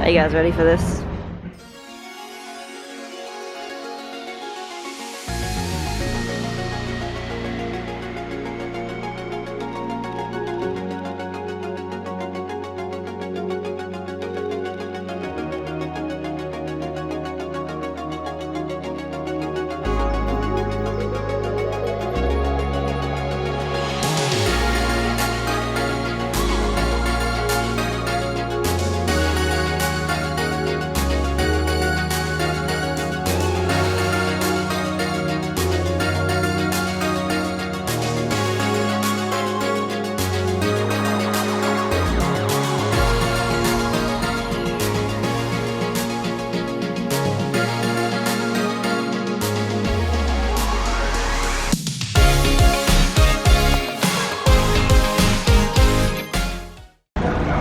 Are you guys ready for this?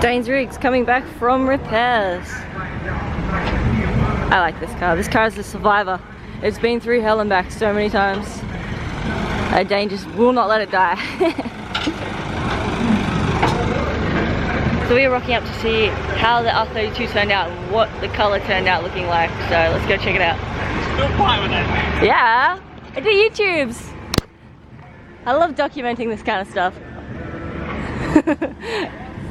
Dane's rig's coming back from repairs. I like this car. This car is a survivor. It's been through hell and back so many times. Dane just will not let it die. So we are rocking up to see how the R32 turned out and what the color turned out looking like. So let's go check it out. Still fine with that? Yeah, I do YouTubes. I love documenting this kind of stuff.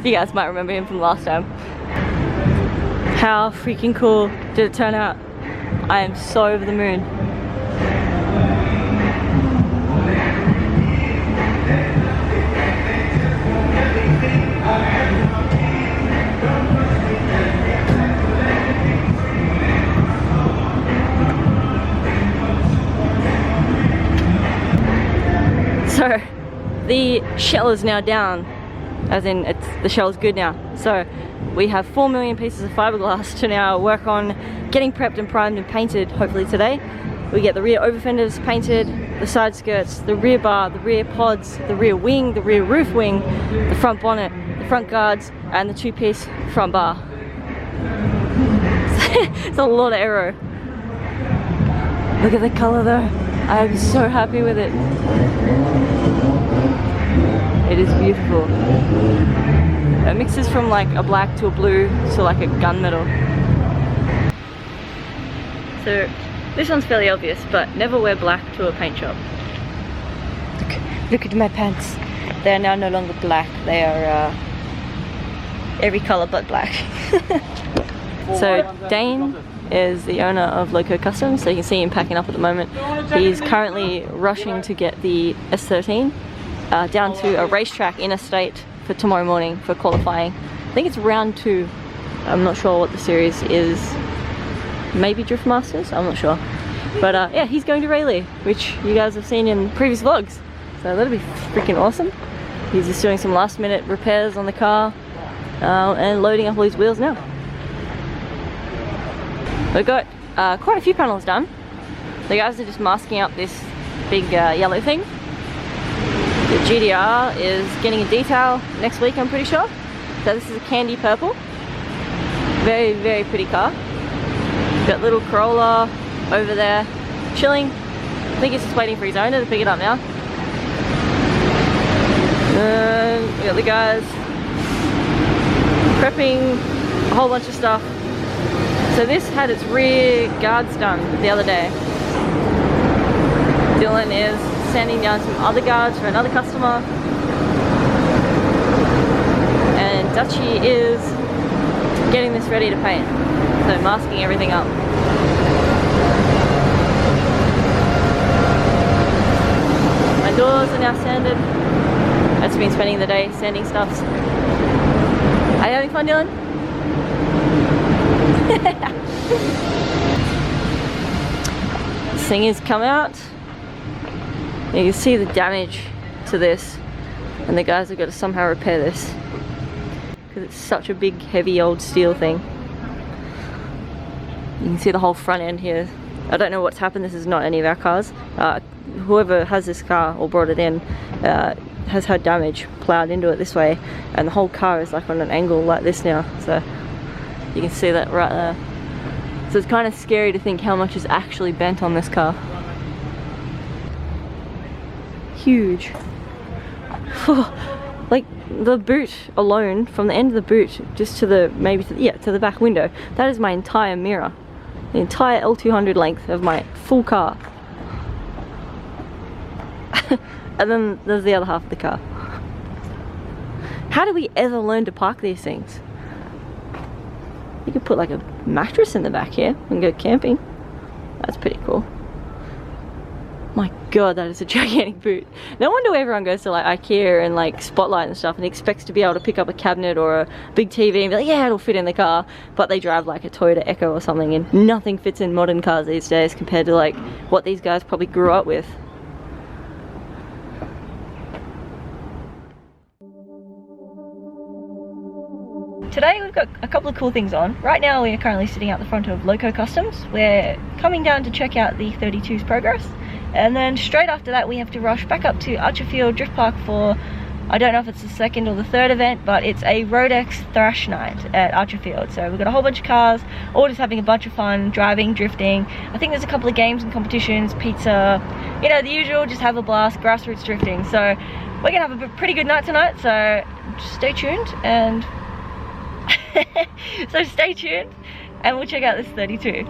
You guys might remember him from last time. How freaking cool did it turn out? I am so over the moon. So the shell is now down. As in, the shell's good now. So we have 4 million pieces of fiberglass to now work on getting prepped and primed and painted, hopefully today. We get the rear over fenders painted, the side skirts, the rear bar, the rear pods, the rear wing, the rear roof wing, the front bonnet, the front guards, and the 2-piece front bar. It's a lot of aero. Look at the color though. I am so happy with it. It is beautiful. It mixes from like a black to a blue to like a gunmetal. So this one's fairly obvious, but never wear black to a paint job. Look at my pants. They are now no longer black. They are every color but black. So Dane is the owner of Loco Customs, so you can see him packing up at the moment. He's currently rushing to get the S13 down to a racetrack interstate for tomorrow morning for qualifying. I think it's round 2. I'm not sure what the series is. Maybe Drift Masters? I'm not sure. But yeah, he's going to Rayleigh, which you guys have seen in previous vlogs. So that'll be freaking awesome. He's just doing some last minute repairs on the car and loading up all his wheels now. We've got quite a few panels done. The guys are just masking up this big yellow thing. The GDR is getting a detail next week, I'm pretty sure. So this is a candy purple. Very, very pretty car. Got little Corolla over there chilling. I think it's just waiting for his owner to pick it up now. And we got the guys prepping a whole bunch of stuff. So this had its rear guards done the other day. Dylan is sanding down some other guards for another customer, and Dutchie is getting this ready to paint, so masking everything up. My doors are now sanded. I've been spending the day sanding stuffs. Are you having fun, Dylan? This thing has come out. You can see the damage to this, and the guys have got to somehow repair this because it's such a big, heavy old steel thing. You can see the whole front end here. I don't know what's happened. This is not any of our cars. Whoever has this car or brought it in has had damage plowed into it this way, and the whole car is like on an angle like this now. So you can see that right there. So it's kind of scary to think how much is actually bent on this car. Huge. Like the boot alone, from the end of the boot just to the to the back window, that is my entire mirror, the entire L200 length of my full car. And then there's the other half of the car. How do we ever learn to park these things? You could put like a mattress in the back here and go camping. That's pretty cool. My god, that is a gigantic boot. No wonder everyone goes to like IKEA and like Spotlight and stuff and expects to be able to pick up a cabinet or a big TV and be like, yeah, it'll fit in the car. But they drive like a Toyota Echo or something, and nothing fits in modern cars these days compared to like what these guys probably grew up with. Today we've got a couple of cool things on. Right now we are currently sitting out the front of Loco Customs. We're coming down to check out the 32's progress, and then straight after that we have to rush back up to Archerfield Drift Park for, I don't know if it's the second or the third event, but it's a Rodex Thrash Night at Archerfield. So we've got a whole bunch of cars, all just having a bunch of fun, driving, drifting. I think there's a couple of games and competitions, pizza, you know, the usual, just have a blast, grassroots drifting. So we're gonna have a pretty good night tonight, so just stay tuned and so stay tuned and we'll check out this 32.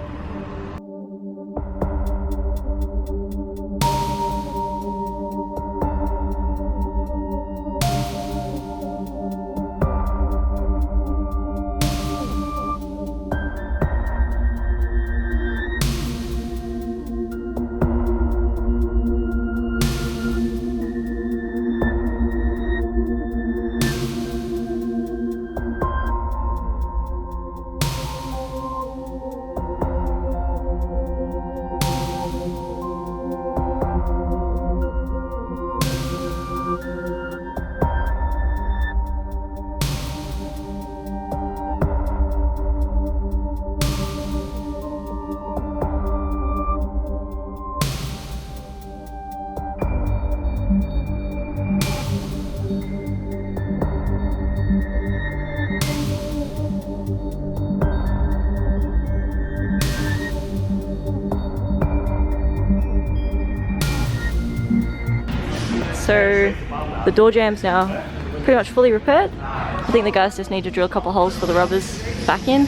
So the door jam's now pretty much fully repaired. I think the guys just need to drill a couple holes for the rubbers back in.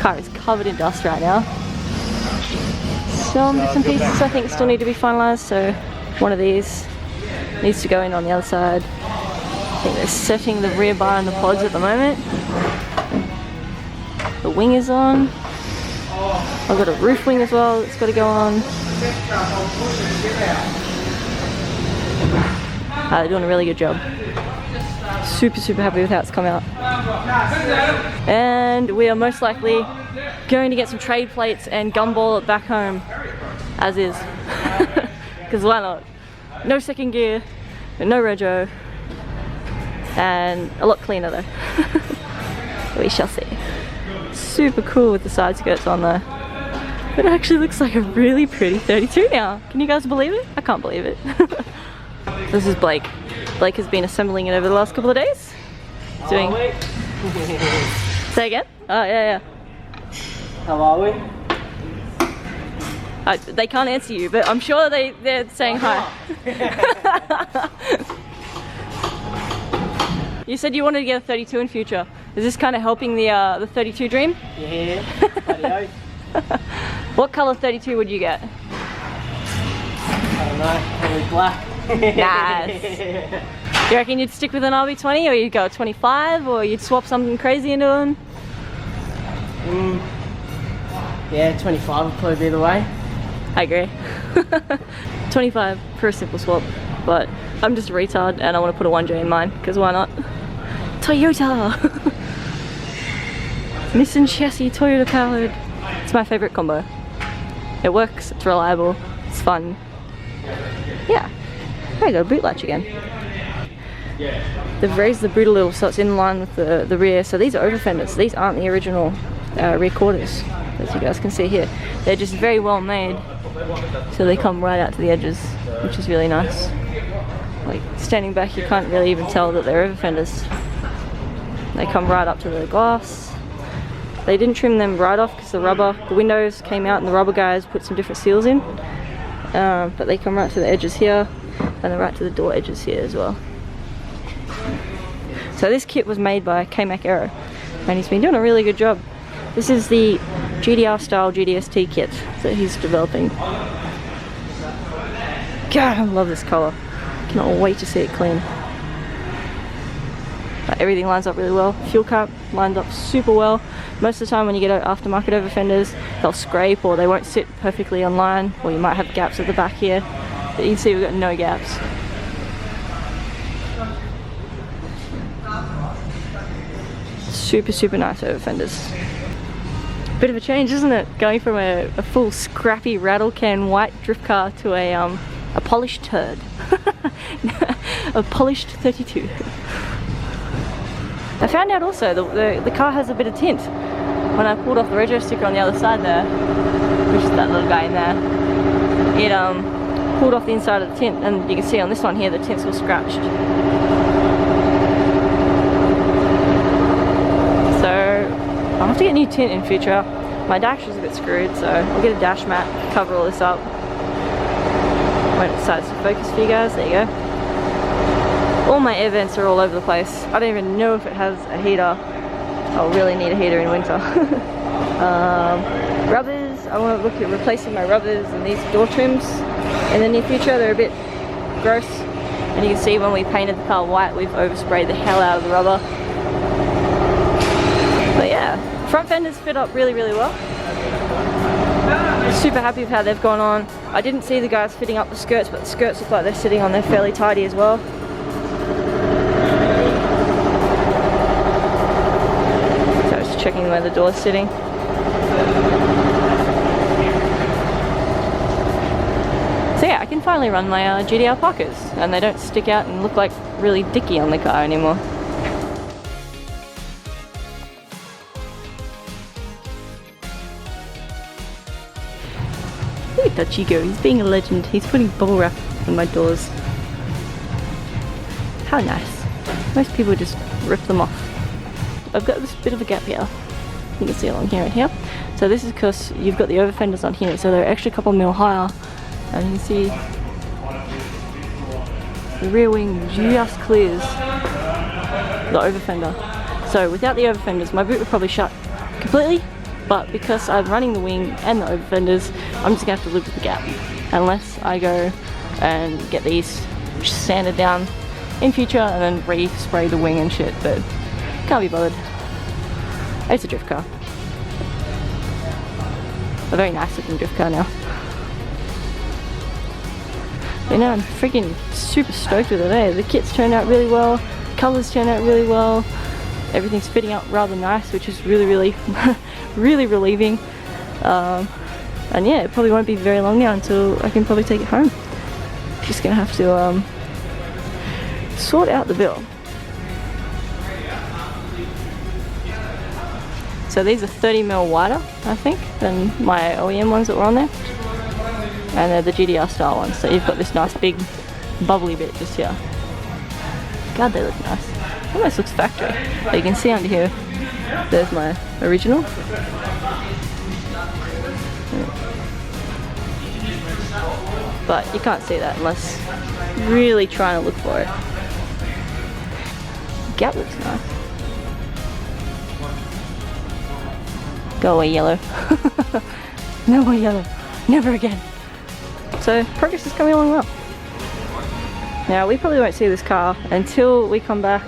Car is covered in dust right now. Some bits and pieces I think still need to be finalised, so one of these needs to go in on the other side. I think they're setting the rear bar and the pods at the moment. The wing is on. I've got a roof wing as well that's got to go on. They're doing a really good job. Super happy with how it's come out. And we are most likely going to get some trade plates and gumball it back home as is. Because why not? No second gear, no rego, and a lot cleaner though. We shall see. Super cool with the side skirts on though. It actually looks like a really pretty 32 now. Can you guys believe it? I can't believe it. This is Blake. Blake has been assembling it over the last couple of days. Doing. Say again? Oh yeah. How are we? They can't answer you, but I'm sure they're saying hi. You said you wanted to get a 32 in future. Is this kind of helping the 32 dream? Yeah. What colour 32 would you get? I don't know, probably black. Nice. You reckon you'd stick with an RB20, or you'd go a 25, or you'd swap something crazy into them? Yeah, 25 would probably be the way. I agree. 25 for a simple swap, but I'm just a retard and I want to put a 1J in mine, because why not? Toyota! Nissan chassis, Toyota powered. It's my favourite combo. It works, it's reliable, it's fun. Yeah. There you go, boot latch again. They've raised the boot a little so it's in line with the rear. So these are over fenders. These aren't the original rear quarters, as you guys can see here. They're just very well made, so they come right out to the edges, which is really nice. Like standing back, you can't really even tell that they're over fenders. They come right up to the glass. They didn't trim them right off because the windows came out and the rubber guys put some different seals in. But they come right to the edges here, and then right to the door edges here as well. So this kit was made by K-Mac Aero, and he's been doing a really good job. This is the GDR style GDST kit that he's developing. God, I love this colour. Cannot wait to see it clean. Everything lines up really well. Fuel cap lines up super well. Most of the time when you get aftermarket over fenders, they'll scrape or they won't sit perfectly on line, or you might have gaps at the back here. But you can see we've got no gaps. Super, super nice over fenders. Bit of a change, isn't it? Going from a full scrappy rattle can white drift car to a polished turd. A polished 32. I found out also the car has a bit of tint. When I pulled off the rego sticker on the other side there, which is that little guy in there, it pulled off the inside of the tint, and you can see on this one here the tint's all scratched. So I'll have to get new tint in future. My dash is a bit screwed, so I'll get a dash mat, cover all this up. When it decides to focus for you guys, there you go. All my air vents are all over the place. I don't even know if it has a heater. I'll really need a heater in winter. Rubbers, I want to look at replacing my rubbers and these door trims in the near future. They're a bit gross. And you can see when we painted the car white, we've oversprayed the hell out of the rubber. But yeah, front fenders fit up really, really well. Super happy with how they've gone on. I didn't see the guys fitting up the skirts, but the skirts look like they're sitting on there fairly tidy as well. Checking where the door's sitting. So yeah, I can finally run my GDR Parkers, and they don't stick out and look like really dicky on the car anymore. Look at that Chico, he's being a legend. He's putting bubble wrap on my doors. How nice. Most people just rip them off. I've got this bit of a gap here. You can see along here and here. So this is because you've got the over fenders on here, so they're an extra couple mil higher. And you can see the rear wing just clears the over fender. So without the over fenders, my boot would probably shut completely. But because I'm running the wing and the over fenders, I'm just gonna have to live with the gap. Unless I go and get these sanded down in future and then re-spray the wing and shit. But can't be bothered. It's a drift car. A very nice looking drift car now. You know, I'm freaking super stoked with it, eh? The kit's turned out really well, colours turned out really well, everything's fitting up rather nice, which is really, really, really relieving. And yeah, it probably won't be very long now until I can probably take it home. Just gonna have to sort out the bill. So these are 30mm wider, I think, than my OEM ones that were on there. And they're the GDR style ones. So you've got this nice big bubbly bit just here. God, they look nice. Almost looks factory. But you can see under here, there's my original. But you can't see that unless you're really trying to look for it. The gap looks nice. Go away, yellow. No more yellow. Never again. So progress is coming along well. Now we probably won't see this car until we come back.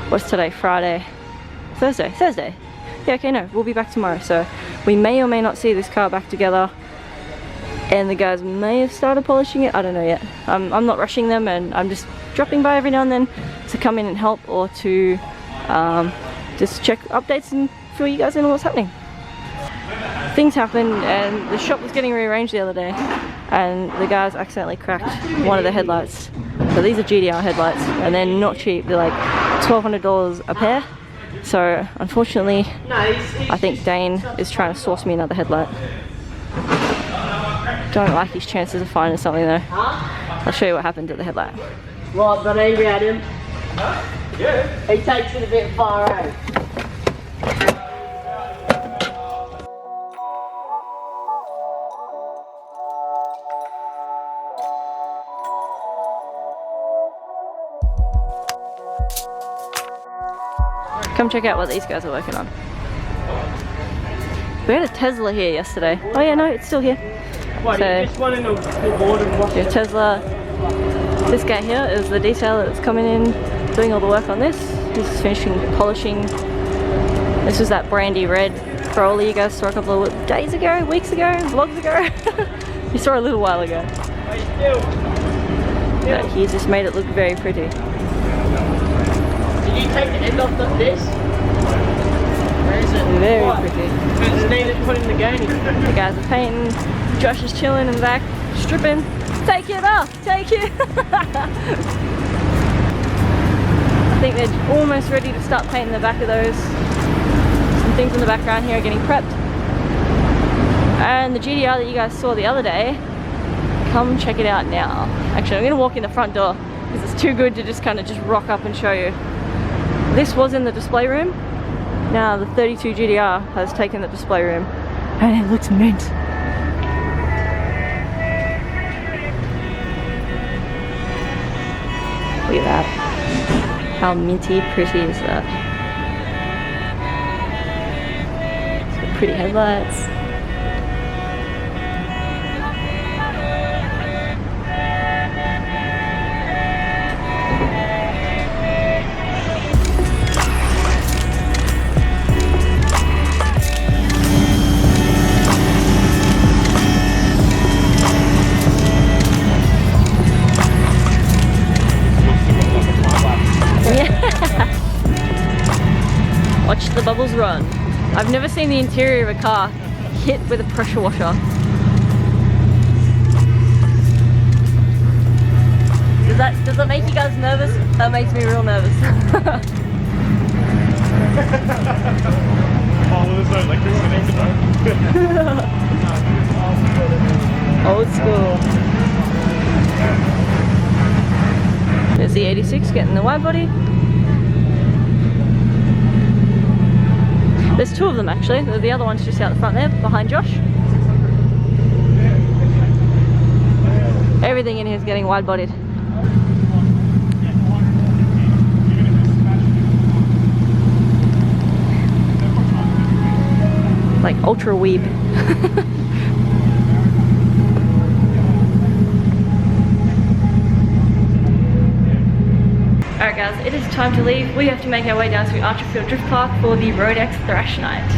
What's today? Friday? Thursday? Thursday? Yeah, okay, no, we'll be back tomorrow. So we may or may not see this car back together. And the guys may have started polishing it. I don't know yet. I'm not rushing them, and I'm just dropping by every now and then to come in and help, or to just check updates and fill you guys in on what's happening. Things happened, and the shop was getting rearranged the other day, and the guys accidentally cracked one of the headlights. So these are GDR headlights, and they're not cheap. They're like $1,200 a pair. So unfortunately, I think Dane is trying to source me another headlight. Don't like his chances of finding something though. I'll show you what happened to the headlight. Right, but angry at him. Yeah. He takes it a bit far out. Come check out what these guys are working on. We had a Tesla here yesterday. Oh yeah, no, it's still here. What, So, this one in the board and wash yeah, Tesla. This guy here is the detailer that's coming in, doing all the work on this. He's finishing polishing. This was that brandy red Corolla you guys saw a couple of days ago, weeks ago, vlogs ago. You saw a little while ago. But he just made it look very pretty. Did you take the end off this? Where is it? Very What? pretty. It's needed to put in the game. The guys are painting. Josh is chilling in the back, stripping. Take it off! Take it! I think they're almost ready to start painting the back of those. Some things in the background here are getting prepped. And the GDR that you guys saw the other day, come check it out now. Actually, I'm going to walk in the front door because it's too good to just kind of just rock up and show you. This was in the display room. Now the 32 GDR has taken the display room and it looks mint. Look at that. How minty pretty is that? It's got pretty headlights. Watch the bubbles run. I've never seen the interior of a car hit with a pressure washer. Does that make you guys nervous? That makes me real nervous. Old school. There's the 86 getting the wide body. There's two of them actually. The other one's just out the front there, behind Josh. Everything in here is getting wide-bodied. Like ultra weeb. Alright guys, it is time to leave. We have to make our way down to Archerfield Drift Park for the RoadX Thrash Night.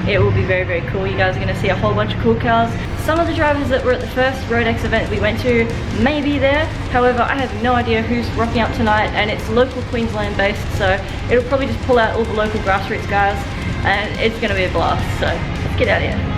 It will be very, very cool. You guys are going to see a whole bunch of cool cars. Some of the drivers that were at the first RoadX event we went to may be there. However, I have no idea who's rocking up tonight, and it's local Queensland based, so it'll probably just pull out all the local grassroots guys, and it's going to be a blast. So let's get out of here.